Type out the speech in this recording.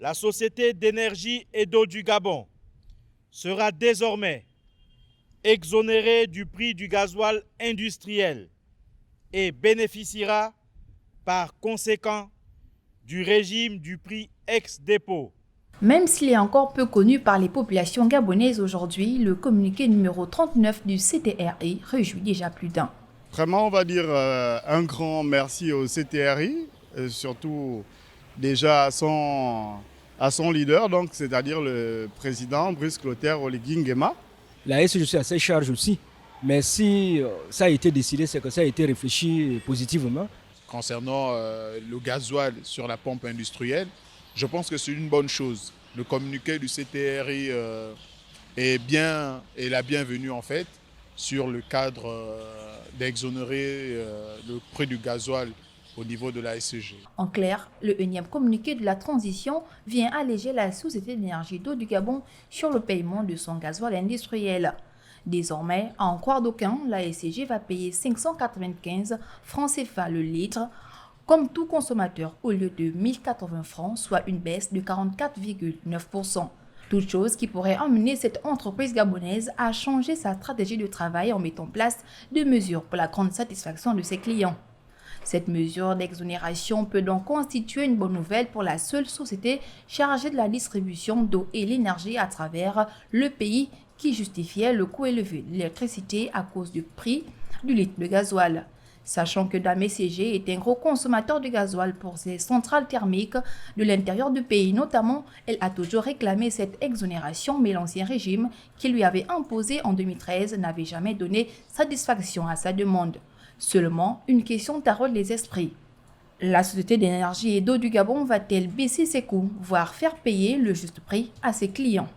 La Société d'énergie et d'eau du Gabon sera désormais exonérée du prix du gasoil industriel et bénéficiera par conséquent du régime du prix ex-dépôt. Même s'il est encore peu connu par les populations gabonaises aujourd'hui, le communiqué numéro 39 du CTRI réjouit déjà plus d'un. Vraiment, on va dire un grand merci au CTRI, surtout déjà à son leader, donc c'est-à-dire le président Brice Clotaire Oligui Nguema. La SG, je suis à ses charges aussi. Mais si ça a été décidé, c'est que ça a été réfléchi positivement. Concernant le gasoil sur la pompe industrielle, je pense que c'est une bonne chose. Le communiqué du CTRI est la bienvenue en fait sur le cadre d'exonérer le prix du gasoil au niveau de la SCG. En clair, le énième communiqué de la transition vient alléger la Société d'énergie d'eau du Gabon sur le paiement de son gasoil industriel. Désormais, à en croire d'aucuns, la SCG va payer 595 francs CFA le litre, comme tout consommateur, au lieu de 1080 francs, soit une baisse de 44,9%. Toute chose qui pourrait emmener cette entreprise gabonaise à changer sa stratégie de travail en mettant en place des mesures pour la grande satisfaction de ses clients. Cette mesure d'exonération peut donc constituer une bonne nouvelle pour la seule société chargée de la distribution d'eau et l'énergie à travers le pays qui justifiait le coût élevé de l'électricité à cause du prix du litre de gasoil. Sachant que Dame SCG est un gros consommateur de gasoil pour ses centrales thermiques de l'intérieur du pays notamment, elle a toujours réclamé cette exonération, mais l'ancien régime qui lui avait imposé en 2013 n'avait jamais donné satisfaction à sa demande. Seulement, une question taraude les esprits. La Société d'énergie et d'eau du Gabon va-t-elle baisser ses coûts, voire faire payer le juste prix à ses clients ?